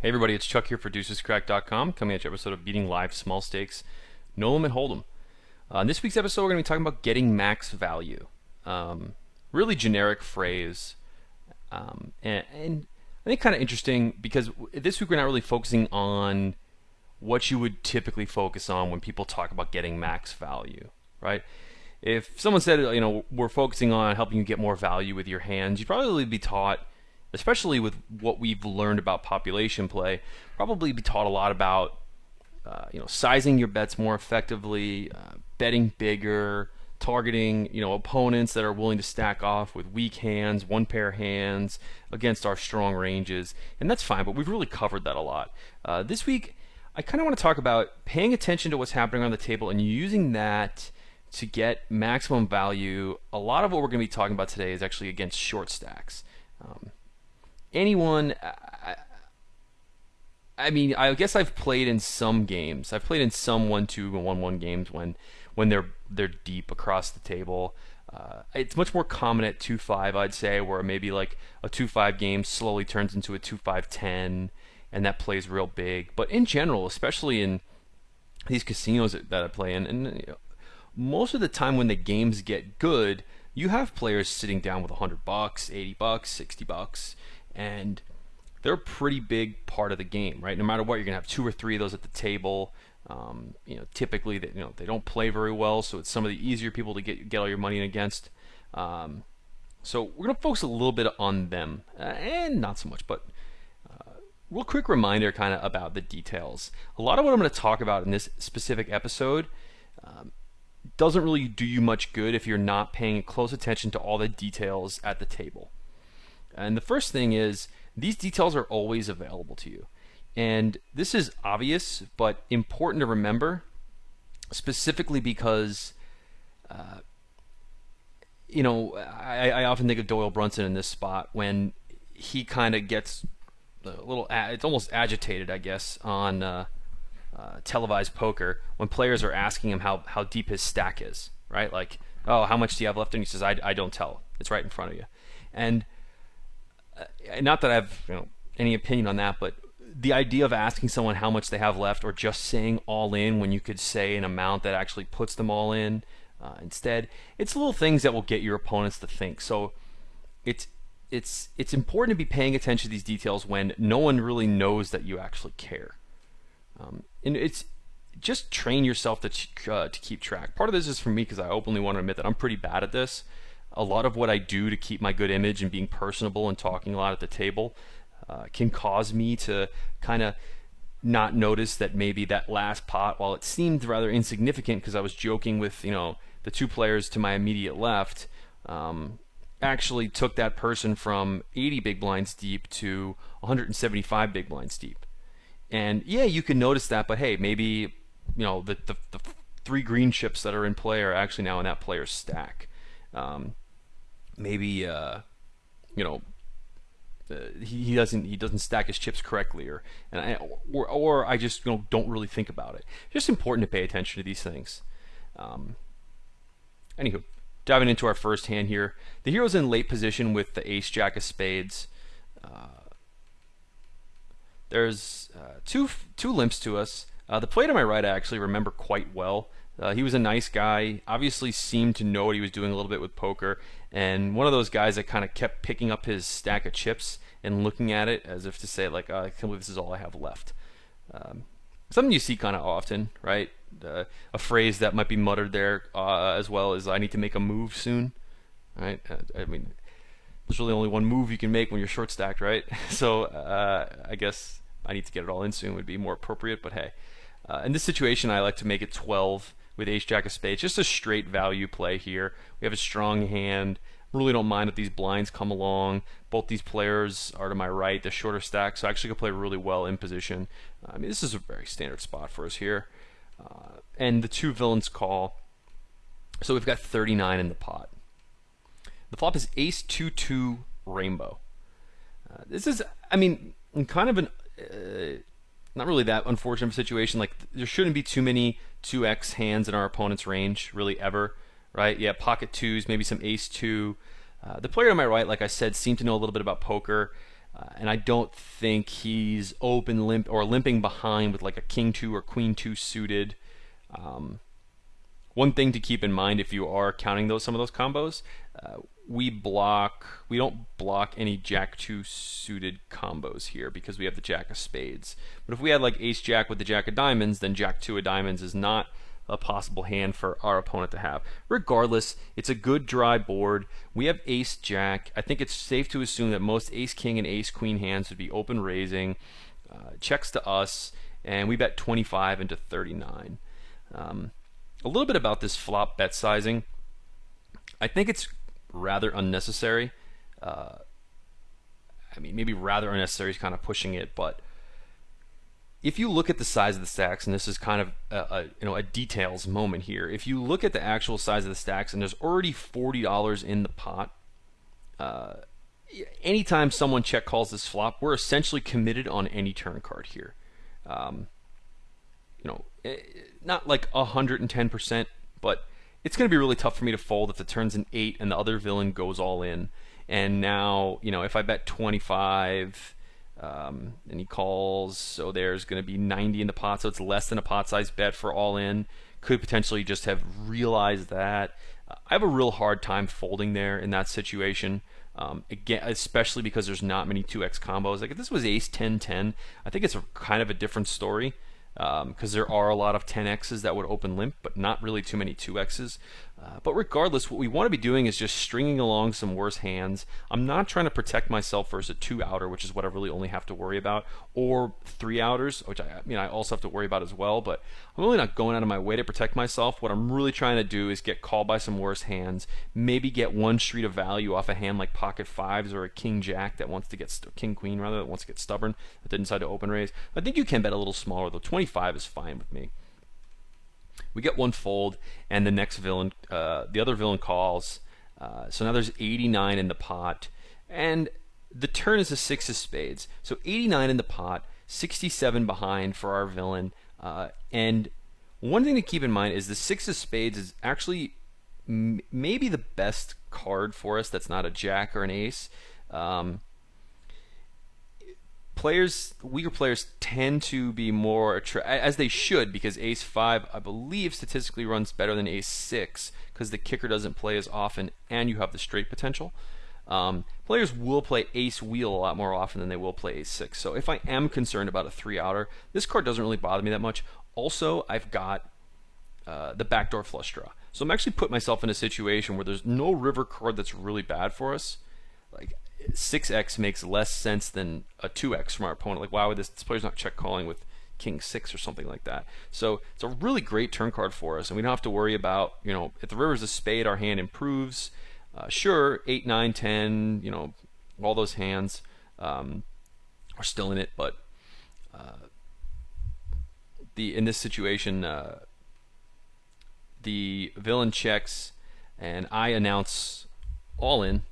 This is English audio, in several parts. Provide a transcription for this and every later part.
Hey everybody, it's Chuck here for DeucesCrack.com, coming at you episode of Beating Live Small Stakes No Limit Hold'em. In this week's episode, we're going to be talking about getting max value. Really generic phrase, and I think kind of interesting because this week we're not really focusing on what you would typically focus on when people talk about getting max value, right? If someone said, we're focusing on helping you get more value with your hands, you'd probably be taught, especially with what we've learned about population play, probably be taught a lot about sizing your bets more effectively, betting bigger, targeting opponents that are willing to stack off with weak hands, one pair hands against our strong ranges, and that's fine. But we've really covered that a lot. This week, I kind of want to talk about paying attention to what's happening on the table and using that to get maximum value. A lot of what we're going to be talking about today is actually against short stacks. I guess I've played in some games. I've played in some 1-2 and 1-1 games when they're deep across the table. It's much more common at 2-5, I'd say, where maybe like a 2-5 game slowly turns into a 2-5-10, and that plays real big. But in general, especially in these casinos that I play in, and most of the time when the games get good, you have players sitting down with $100, $80, $60, and they're a pretty big part of the game, right? No matter what, you're gonna have 2 or 3 of those at the table. Typically, they don't play very well, so it's some of the easier people to get all your money in against. So we're gonna focus a little bit on them, and not so much, but real quick reminder, kind of about the details. A lot of what I'm going to talk about in this specific episode doesn't really do you much good if you're not paying close attention to all the details at the table. And the first thing is, these details are always available to you. And this is obvious, but important to remember, specifically because, I often think of Doyle Brunson in this spot when he kind of gets a little, it's almost agitated, I guess, on televised poker when players are asking him how deep his stack is, right? Like, oh, how much do you have left? And he says, I don't tell. It's right in front of you. And not that I have any opinion on that, but the idea of asking someone how much they have left or just saying all in when you could say an amount that actually puts them all in instead, it's little things that will get your opponents to think. So it's important to be paying attention to these details when no one really knows that you actually care. And it's just train yourself to keep track. Part of this is for me because I openly want to admit that I'm pretty bad at this. A lot of what I do to keep my good image and being personable and talking a lot at the table can cause me to kind of not notice that maybe that last pot, while it seemed rather insignificant because I was joking with the 2 players to my immediate left, actually took that person from 80 big blinds deep to 175 big blinds deep. And yeah, you can notice that, but hey, maybe the 3 green chips that are in play are actually now in that player's stack. Maybe he doesn't stack his chips correctly, or I just don't really think about it. Just important to pay attention to these things. Anywho, diving into our first hand here, the hero's in late position with the ace jack of spades. There's two limps to us. The play to my right I actually remember quite well. He was a nice guy, obviously seemed to know what he was doing a little bit with poker, and one of those guys that kind of kept picking up his stack of chips and looking at it as if to say, like, I can't believe this is all I have left. Something you see kind of often, right? A phrase that might be muttered there as well is, I need to make a move soon, right? There's really only one move you can make when you're short stacked, right? So I guess I need to get it all in soon would be more appropriate, but hey. In this situation, I like to make it 12 with ace jack of spades, just a straight value play here. We have a strong hand. Really don't mind if these blinds come along. Both these players are to my right, the shorter stack, so I actually could play really well in position. This is a very standard spot for us here. And the 2 villains call. So we've got 39 in the pot. The flop is ace 2-2 rainbow. This is, kind of an not really that unfortunate situation. Like, there shouldn't be too many 2x hands in our opponent's range, really, ever, right? Yeah, pocket 2s, maybe some ace 2. The player to my right, like I said, seemed to know a little bit about poker. And I don't think he's open limp or limping behind with like a king 2 or queen 2 suited. Um, One thing to keep in mind if you are counting some of those combos, we don't block any jack 2 suited combos here because we have the jack of spades. But if we had like ace jack with the jack of diamonds, then jack 2 of diamonds is not a possible hand for our opponent to have. Regardless, it's a good dry board. We have ace jack. I think it's safe to assume that most ace king and ace queen hands would be open raising, checks to us, and we bet 25 into 39. A little bit about this flop bet sizing. I think it's rather unnecessary. I mean, maybe rather unnecessary is kind of pushing it, but if you look at the size of the stacks, and this is kind of a details moment here, if you look at the actual size of the stacks and there's already $40 in the pot, anytime someone check calls this flop, we're essentially committed on any turn card here. Not like 110%, but it's going to be really tough for me to fold if the turn's an 8 and the other villain goes all in. And now, if I bet 25 and he calls, so there's going to be 90 in the pot, so it's less than a pot size bet for all in. Could potentially just have realized that. I have a real hard time folding there in that situation. Again, especially because there's not many 2x combos. Like if this was ace 10-10, I think it's kind of a different story. Because there are a lot of 10x's that would open limp, but not really too many 2x's. But regardless, what we want to be doing is just stringing along some worse hands. I'm not trying to protect myself versus a 2-outer, which is what I really only have to worry about, or 3-outers, which I also have to worry about as well, but I'm really not going out of my way to protect myself. What I'm really trying to do is get called by some worse hands, maybe get one street of value off a hand like pocket fives or a king jack that wants to get, king queen rather, that wants to get stubborn, that didn't decide to open raise. I think you can bet a little smaller though. 25 is fine with me. We get one fold, and the next villain, the other villain calls. So now there's 89 in the pot, and the turn is a 6 of spades. So 89 in the pot, 67 behind for our villain. And one thing to keep in mind is the 6 of spades is actually maybe the best card for us that's not a jack or an ace. Weaker players tend to be more as they should, because ace 5 I believe statistically runs better than ace 6 because the kicker doesn't play as often and you have the straight potential. Players will play ace wheel a lot more often than they will play ace 6. So if I am concerned about a 3-outer, this card doesn't really bother me that much. Also, I've got the backdoor flush draw. So I'm actually putting myself in a situation where there's no river card that's really bad for us. Like 6x makes less sense than a 2x from our opponent. Like, why would this player's not check calling with king 6 or something like that? So it's a really great turn card for us, and we don't have to worry about, if the river's a spade, our hand improves. Sure, 8, 9, 10, all those hands are still in it, but in this situation, the villain checks, and I announce all in.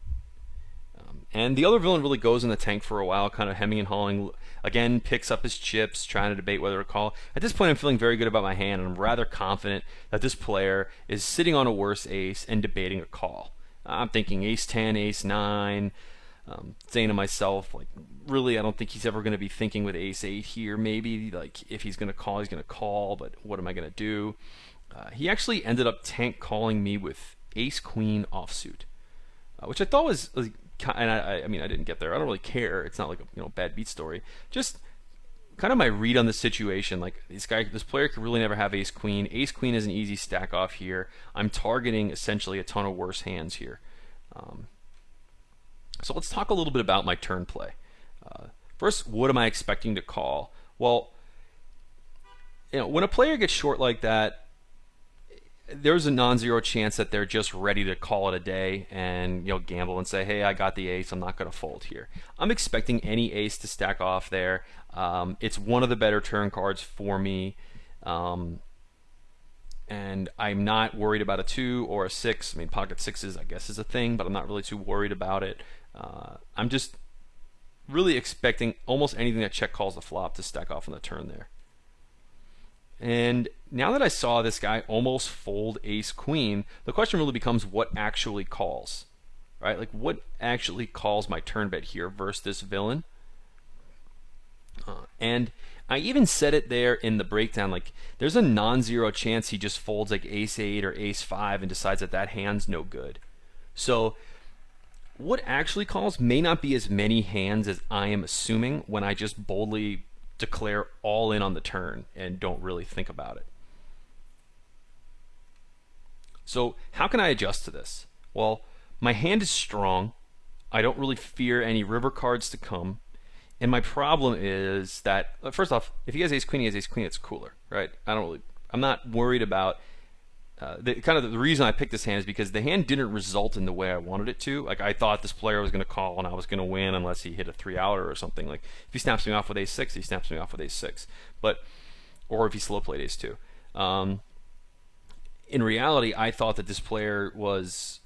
And the other villain really goes in the tank for a while, kind of hemming and hawing. Again, picks up his chips, trying to debate whether to call. At this point, I'm feeling very good about my hand, and I'm rather confident that this player is sitting on a worse ace and debating a call. I'm thinking ace 10, ace 9, saying to myself, like, really, I don't think he's ever going to be thinking with ace 8 here. Maybe, like, if he's going to call, he's going to call, but what am I going to do? He actually ended up tank calling me with ace queen offsuit, which I thought was... and I mean, I didn't get there. I don't really care. It's not like a bad beat story. Just kind of my read on the situation. Like this player could really never have ace queen. Ace queen is an easy stack off here. I'm targeting essentially a ton of worse hands here. So let's talk a little bit about my turn play. First, what am I expecting to call? Well, when a player gets short like that, there's a non-zero chance that they're just ready to call it a day and gamble and say, hey, I got the ace, I'm not going to fold here. I'm expecting any ace to stack off there. It's one of the better turn cards for me, and I'm not worried about a 2 or a 6. I mean, pocket 6s I guess is a thing, but I'm not really too worried about it. I'm just really expecting almost anything that check calls the flop to stack off on the turn there. And now that I saw this guy almost fold ace queen, the question really becomes what actually calls, right? Like what actually calls my turn bet here versus this villain? And I even said it there in the breakdown, like there's a non-zero chance he just folds like ace 8 or ace 5 and decides that that hand's no good. So what actually calls may not be as many hands as I am assuming when I just boldly declare all in on the turn and don't really think about it. So how can I adjust to this? Well, my hand is strong. I don't really fear any river cards to come. And my problem is that, first off, if he has ace queen, he has ace queen, it's cooler, right? I'm not worried about the reason I picked this hand is because the hand didn't result in the way I wanted it to. Like I thought this player was going to call and I was going to win unless he hit a 3-outer or something. Like if he snaps me off with ace 6, he snaps me off with ace 6. Or if he slow played ace 2. In reality, I thought that this player was,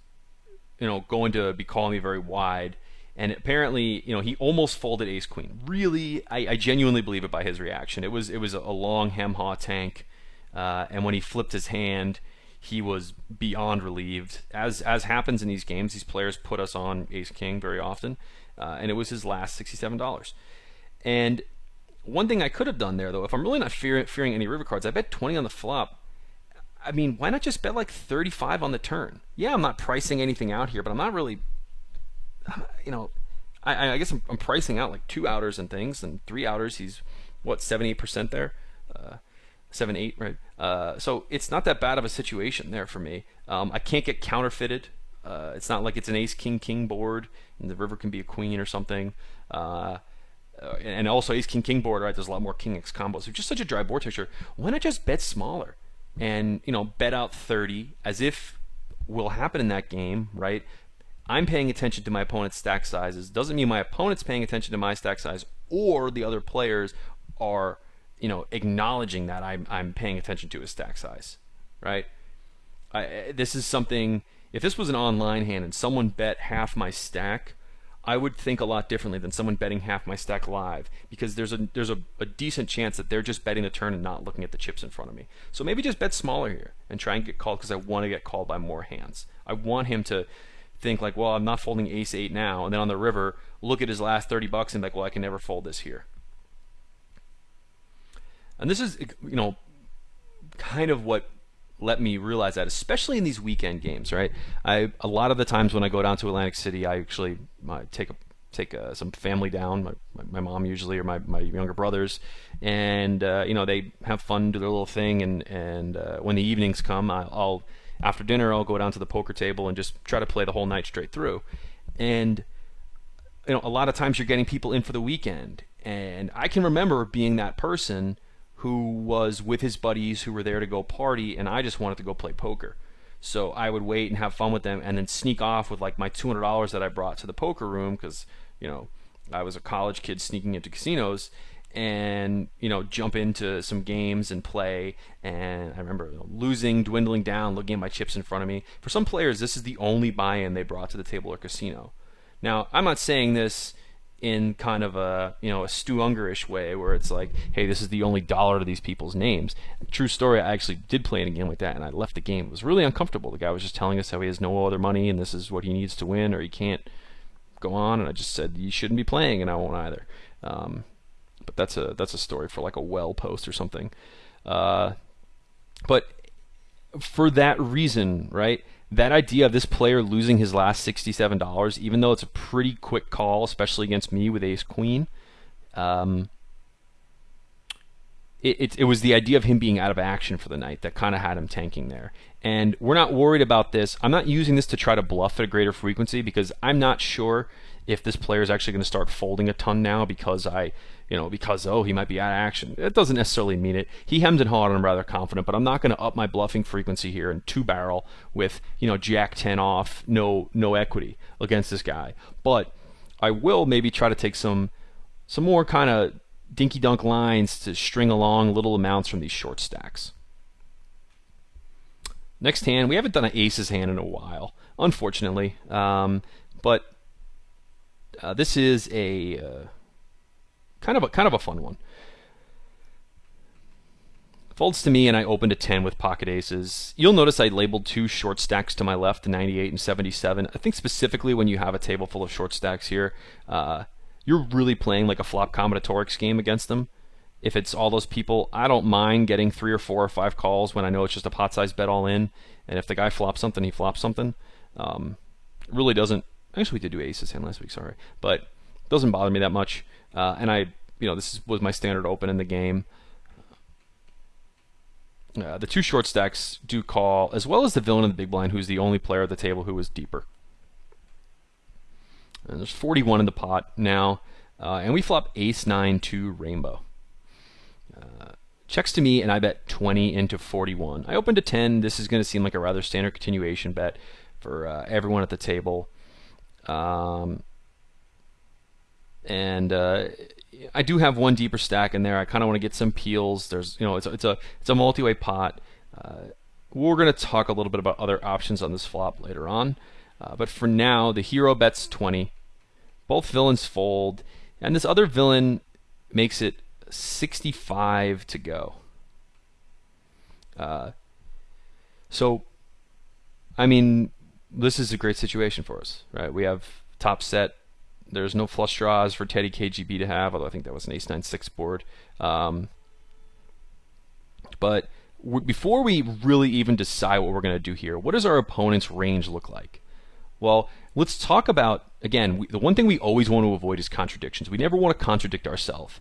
going to be calling me very wide. And apparently, he almost folded ace queen. Really, I genuinely believe it by his reaction. It was a long hem-haw tank, and when he flipped his hand, he was beyond relieved. As happens in these games, these players put us on ace king very often, and it was his last $67. And one thing I could have done there, though, if I'm really not fearing any river cards, I bet 20 on the flop. I mean, why not just bet like 35 on the turn? Yeah, I'm not pricing anything out here, but I'm not really, I guess I'm pricing out like 2-outers and things, and 3-outers. He's what, 7-8% there, 7-8, right? So it's not that bad of a situation there for me. I can't get counterfeited. It's not like it's an ace king king board, and the river can be a queen or something. And also ace king king board, right? There's a lot more king x combos. So just such a dry board texture. Why not just bet smaller? And bet out 30 as if will happen in that game, right? I'm paying attention to my opponent's stack sizes. Doesn't mean my opponent's paying attention to my stack size, or the other players are, acknowledging that I'm paying attention to his stack size, right? This is something. If this was an online hand and someone bet half my stack, I would think a lot differently than someone betting half my stack live, because there's a decent chance that they're just betting the turn and not looking at the chips in front of me. So maybe just bet smaller here and try and get called, because I want to get called by more hands. I want him to think like, well, I'm not folding ace 8 now, and then on the river look at his last $30 and be like, well, I can never fold this here. And this is kind of what let me realize that, especially in these weekend games, right? A lot of the times when I go down to Atlantic City, I actually take some family down, my mom usually, or my younger brothers, and they have fun, do their little thing, and when the evenings come, I'll after dinner I'll go down to the poker table and just try to play the whole night straight through. And a lot of times you're getting people in for the weekend, and I can remember being that person who was with his buddies who were there to go party, and I just wanted to go play poker. So I would wait and have fun with them, and then sneak off with like my $200 that I brought to the poker room, because I was a college kid sneaking into casinos, and jump into some games and play. And I remember losing, dwindling down, looking at my chips in front of me. For some players, this is the only buy-in they brought to the table or casino. Now, I'm not saying this in kind of a a Stu Unger-ish way, where it's like, hey, this is the only dollar to these people's names. True story, I actually did play in a game like that, and I left the game. It was really uncomfortable. The guy was just telling us how he has no other money, and this is what he needs to win, or he can't go on. And I just said, you shouldn't be playing, and I won't either. But that's a story for like a well post or something. But for that reason, right? That idea of this player losing his last $67, even though it's a pretty quick call, especially against me with ace queen, it was the idea of him being out of action for the night that kind of had him tanking there. And we're not worried about this. I'm not using this to try to bluff at a greater frequency, because I'm not sure if this player is actually going to start folding a ton now because he might be out of action. It doesn't necessarily mean it. He hemmed and hawed, and I'm rather confident, but I'm not going to up my bluffing frequency here and two barrel with Jack 10 off, no equity against this guy. But I will maybe try to take some more kind of dinky dunk lines to string along little amounts from these short stacks. Next hand, we haven't done an aces hand in a while, unfortunately, but this is a kind of a fun one. Folds to me, and I opened a 10 with pocket aces. You'll notice I labeled two short stacks to my left, the 98 and 77. I think specifically when you have a table full of short stacks here, you're really playing like a flop combinatorics game against them. If it's all those people, I don't mind getting 3 or 4 or 5 calls when I know it's just a pot size bet all in. And if the guy flops something, he flops something. Really doesn't. Actually, we did do aces hand last week, sorry, but it doesn't bother me that much. And this was my standard open in the game. The 2 short stacks do call, as well as the villain in the big blind, who's the only player at the table who was deeper. And there's 41 in the pot now, and we flop ace 9 to rainbow. Checks to me, and I bet 20 into 41. I opened to 10. This is going to seem like a rather standard continuation bet for everyone at the table. And I do have one deeper stack in there. I kind of want to get some peels. There's, it's a multi-way pot. We're going to talk a little bit about other options on this flop later on. But for now, the hero bets 20. Both villains fold, and this other villain makes it 65 to go. So, I mean, this is a great situation for us, right? We have top set. There's no flush draws for Teddy KGB to have, although I think that was an ace-9-6 board. But before we really even decide what we're going to do here, what does our opponent's range look like? Well, let's talk about, again, the one thing we always want to avoid is contradictions. We never want to contradict ourselves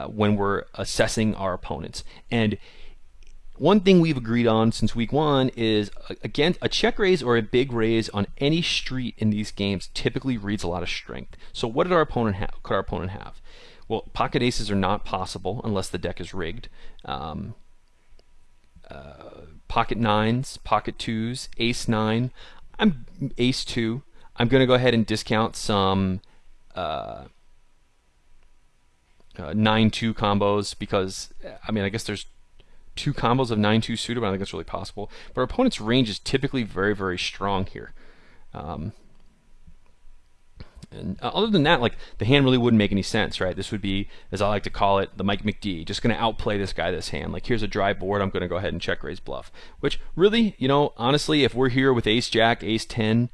when we're assessing our opponents. And one thing we've agreed on since week 1 is, again, a check raise or a big raise on any street in these games typically reads a lot of strength. So what did our opponent have? Could our opponent have? Well, pocket aces are not possible unless the deck is rigged. Pocket 9s, pocket 2s, ace 9. I'm ace 2. I'm going to go ahead and discount some 9-2 combos because, I mean, I guess there's 2 combos of 9-2 suited, but I don't think that's really possible. But our opponent's range is typically very, very strong here. And other than that, like, the hand really wouldn't make any sense, right? This would be, as I like to call it, the Mike McD. Just going to outplay this guy this hand. Like, here's a dry board. I'm going to go ahead and check raise bluff. Which, really, honestly, if we're here with ace-jack, ace-10,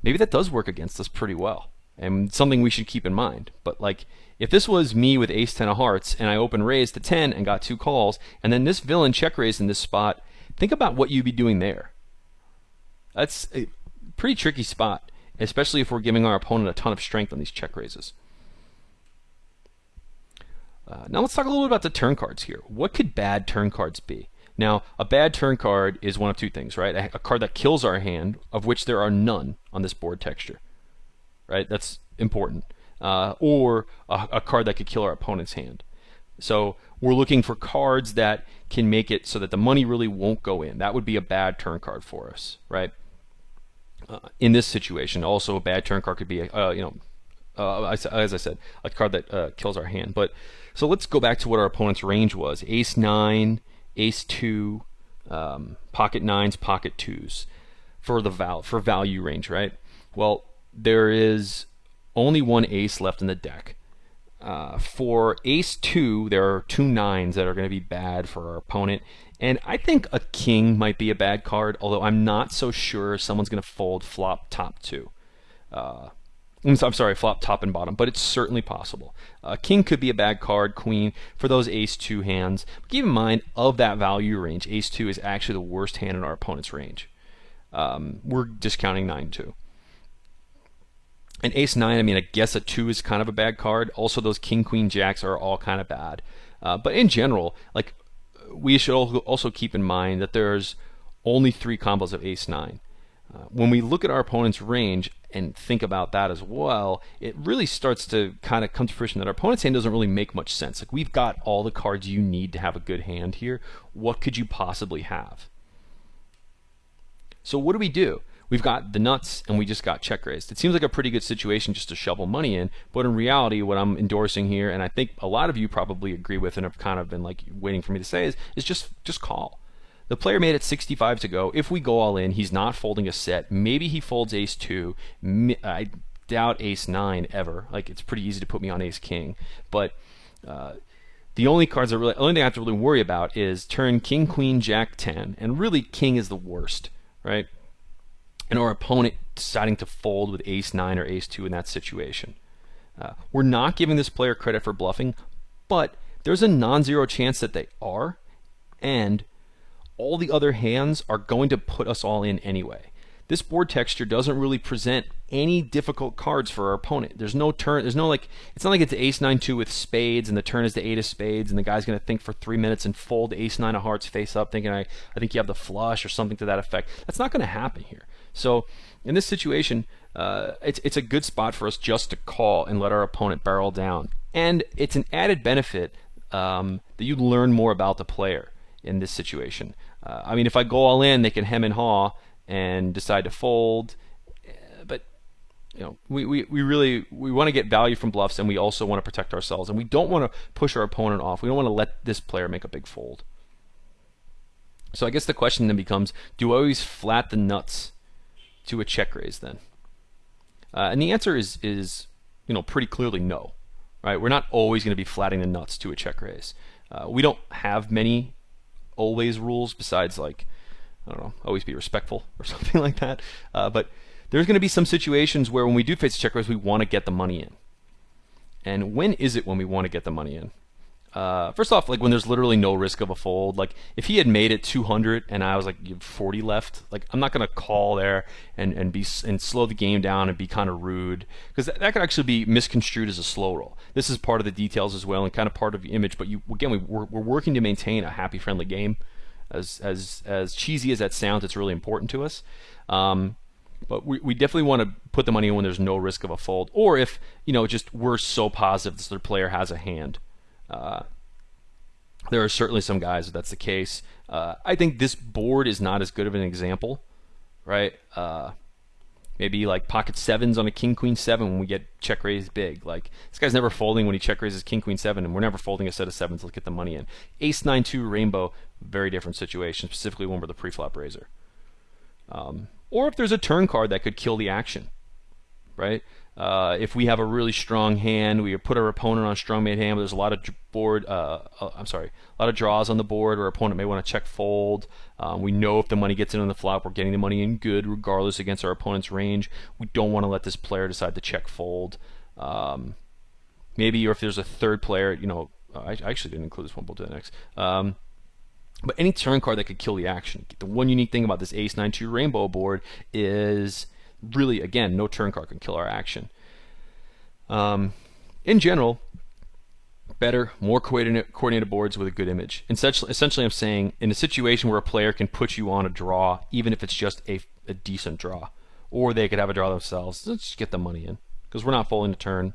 maybe that does work against us pretty well. And something we should keep in mind. But, like, if this was me with ace-10 of hearts, and I open raise to 10 and got 2 calls, and then this villain check raised in this spot, think about what you'd be doing there. That's a pretty tricky spot, especially if we're giving our opponent a ton of strength on these check raises. Now let's talk a little bit about the turn cards here. What could bad turn cards be? Now, a bad turn card is one of 2 things, right? A card that kills our hand, of which there are none on this board texture, right? That's important. Or a card that could kill our opponent's hand. So we're looking for cards that can make it so that the money really won't go in. That would be a bad turn card for us, right? In this situation, also a bad turn card could be, as I said, a card that kills our hand. But so let's go back to what our opponent's range was: ace 9, ace 2, pocket 9s, pocket 2s for value range, right? Well, there is only 1 ace left in the deck. For ace 2, there are 2 9s that are going to be bad for our opponent. And I think a king might be a bad card, although I'm not so sure someone's going to fold flop top 2. I'm sorry, flop top and bottom, but it's certainly possible. King could be a bad card, queen, for those ace 2 hands. But keep in mind, of that value range, ace 2 is actually the worst hand in our opponent's range. We're discounting 9-2. And ace 9, I mean, I guess a 2 is kind of a bad card. Also, those king, queen, jacks are all kind of bad. But in general, like, we should also keep in mind that there's only 3 combos of ace 9. When we look at our opponent's range and think about that as well, it really starts to kind of come to fruition that our opponent's hand doesn't really make much sense. Like, we've got all the cards you need to have a good hand here. What could you possibly have? So what do? We've got the nuts and we just got check raised. It seems like a pretty good situation just to shovel money in, but in reality, what I'm endorsing here, and I think a lot of you probably agree with and have kind of been like waiting for me to say, is just call. The player made it 65 to go. If we go all in, he's not folding a set. Maybe he folds ace 2. I doubt ace 9 ever. Like, it's pretty easy to put me on ace king. But the only only thing I have to really worry about is turn king, queen, jack, 10. And really, king is the worst, right? And our opponent deciding to fold with ace 9 or ace 2 in that situation. We're not giving this player credit for bluffing, but there's a non-zero chance that they are, and all the other hands are going to put us all in anyway. This board texture doesn't really present any difficult cards for our opponent. There's no turn, there's no like, it's not like it's ace 9-2 with spades and the turn is the 8 of spades and the guy's going to think for 3 minutes and fold ace 9 of hearts face up thinking I think you have the flush or something to that effect. That's not going to happen here. So in this situation, it's a good spot for us just to call and let our opponent barrel down. And it's an added benefit that you learn more about the player in this situation. I mean, if I go all in, they can hem and haw and decide to fold. But you know, we really want to get value from bluffs, and we also want to protect ourselves, and we don't want to push our opponent off. We don't want to let this player make a big fold. So I guess the question then becomes, do I always flat the nuts to a check raise then? And the answer is you know, pretty clearly no. Right? We're not always going to be flatting the nuts to a check raise. We don't have many always rules besides, like, I don't know, always be respectful or something like that. But there's going to be some situations where when we do face a check raise, we want to get the money in. And when is it when we want to get the money in? First off, like when there's literally no risk of a fold. Like if he had made it 200 and I was like, you have 40 left, like I'm not going to call there and slow the game down and be kind of rude, because that could actually be misconstrued as a slow roll. This is part of the details as well and kind of part of the image. But we're working to maintain a happy, friendly game. As cheesy as that sounds, it's really important to us. But we definitely want to put the money in when there's no risk of a fold, or if, you know, just we're so positive this other player has a hand. There are certainly some guys that's the case. I think this board is not as good of an example, right? Maybe like pocket sevens on a king queen 7 when we get check raised big. Like this guy's never folding when he check raises king queen 7, and we're never folding a set of sevens to get the money in. Ace 9-2 rainbow, very different situation, specifically when we're the preflop raiser. Or if there's a turn card that could kill the action, right? If we have a really strong hand, we put our opponent on a strong made hand, but there's a lot of a lot of draws on the board, or our opponent may want to check fold. We know if the money gets in on the flop, we're getting the money in good, regardless against our opponent's range. We don't want to let this player decide to check fold. Maybe, or if there's a third player, you know, I actually didn't include this one, we'll do that next. But any turn card that could kill the action. The one unique thing about this ace 9-2 rainbow board is really, again, no turn card can kill our action. In general, better, more coordinated boards with a good image. Essentially, I'm saying in a situation where a player can put you on a draw, even if it's just a decent draw, or they could have a draw themselves, let's just get the money in, because we're not folding the turn.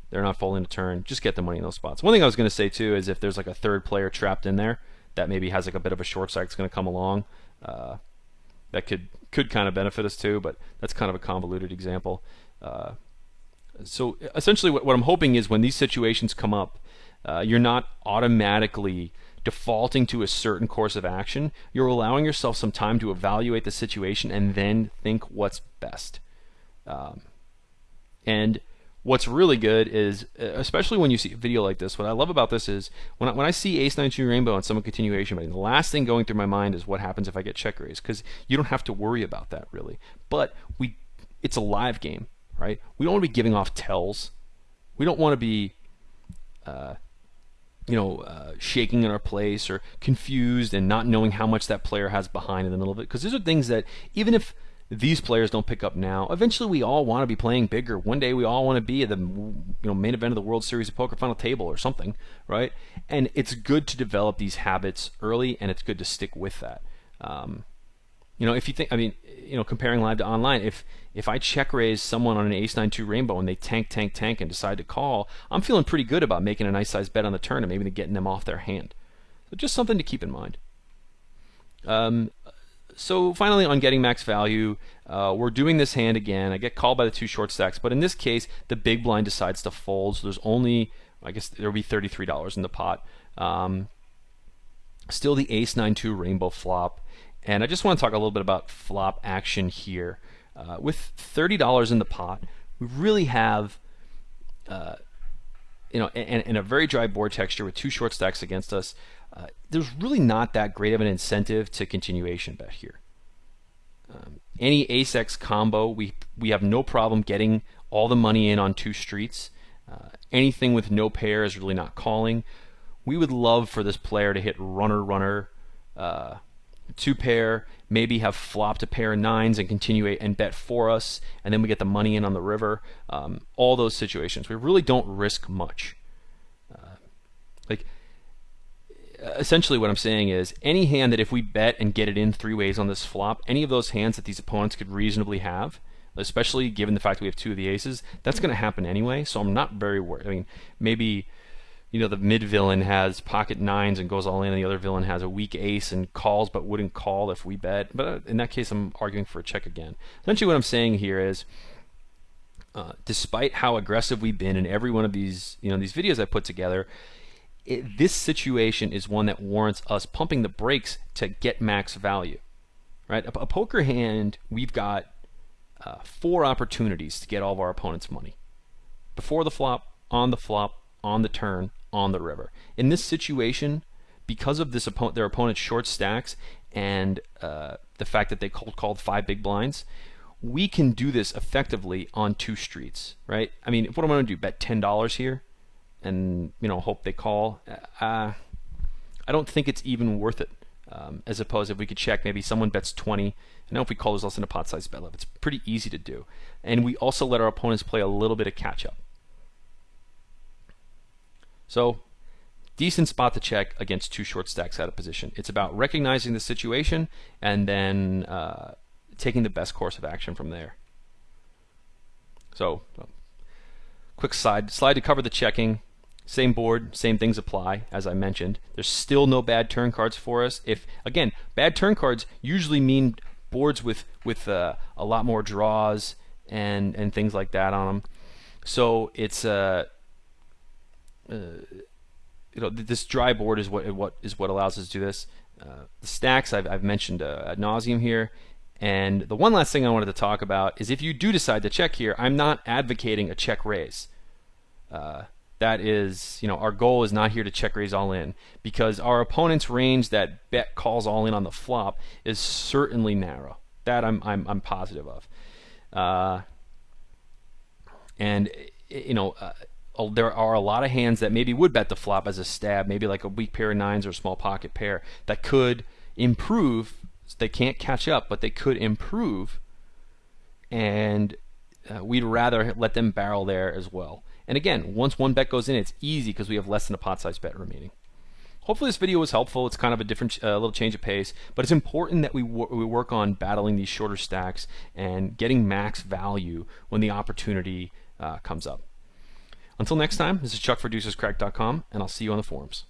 They're not folding the turn. Just get the money in those spots. One thing I was going to say too is if there's like a third player trapped in there that maybe has like a bit of a short stack that's going to come along, that could kind of benefit us too, but that's kind of a convoluted example. So essentially what I'm hoping is when these situations come up, you're not automatically defaulting to a certain course of action. You're allowing yourself some time to evaluate the situation and then think what's best. And what's really good is, especially when you see a video like this, what I love about this is when I see ace 9-2 rainbow and some continuation, the last thing going through my mind is what happens if I get check raised, because you don't have to worry about that really. But it's a live game, right? We don't want to be giving off tells. We don't want to be shaking in our place or confused and not knowing how much that player has behind in the middle of it, because these are things that even if these players don't pick up now, eventually we all want to be playing bigger. One day we all want to be at the main event of the World Series of Poker final table or something, right? And it's good to develop these habits early, and it's good to stick with that. If you think, comparing live to online, if I check raise someone on an ace 9-2 rainbow and they tank and decide to call, I'm feeling pretty good about making a nice size bet on the turn and maybe getting them off their hand. So just something to keep in mind. So finally, on getting max value, we're doing this hand again. I get called by the two short stacks, but in this case, the big blind decides to fold. So there's only, I guess there'll be $33 in the pot. Still the ace 9-2 rainbow flop. And I just want to talk a little bit about flop action here. With $30 in the pot, we really have, and a very dry board texture with two short stacks against us, there's really not that great of an incentive to continuation bet here. Any ace-x combo, we have no problem getting all the money in on two streets. Anything with no pair is really not calling. We would love for this player to hit runner, runner, two pair, maybe have flopped a pair of nines and continue and bet for us, and then we get the money in on the river. All those situations. We really don't risk much. Like, essentially what I'm saying is any hand that if we bet and get it in three ways on this flop, any of those hands that these opponents could reasonably have, especially given the fact that we have two of the aces, that's going to happen anyway, so I'm not very worried. I mean, maybe, you know, the mid villain has pocket nines and goes all in, and the other villain has a weak ace and calls but wouldn't call if we bet. But in that case, I'm arguing for a check again. Essentially what I'm saying here is, despite how aggressive we've been in every one of these, you know, these videos I put together, this situation is one that warrants us pumping the brakes to get max value, right? A poker hand, we've got 4 opportunities to get all of our opponent's money: before the flop, on the turn, on the river. In this situation, because of this their opponent's short stacks and the fact that they called 5 big blinds, we can do this effectively on 2 streets, right? I mean, what am I going to do? Bet $10 here? And, you know, hope they call. I don't think it's even worth it. As opposed, if we could check, maybe someone bets 20. I know if we call, there's less than a pot size bet left. It's pretty easy to do. And we also let our opponents play a little bit of catch up. So, decent spot to check against 2 short stacks out of position. It's about recognizing the situation and then taking the best course of action from there. So, quick slide to cover the checking. Same board, same things apply, as I mentioned. There's still no bad turn cards for us. If, again, bad turn cards usually mean boards with a lot more draws and things like that on them. So it's you know, this dry board is what allows us to do this. The stacks I've mentioned ad nauseum here. And the one last thing I wanted to talk about is if you do decide to check here, I'm not advocating a check raise. That is, you know, our goal is not here to check raise all in, because our opponent's range that bet calls all in on the flop is certainly narrow. That I'm positive of. And you know, there are a lot of hands that maybe would bet the flop as a stab, maybe like a weak pair of nines or a small pocket pair, that could improve. They can't catch up, but they could improve, and we'd rather let them barrel there as well. And again, once one bet goes in, it's easy because we have less than a pot size bet remaining. Hopefully this video was helpful. It's kind of a different, little change of pace, but it's important that we work on battling these shorter stacks and getting max value when the opportunity comes up. Until next time, this is Chuck for DeucesCrack.com, and I'll see you on the forums.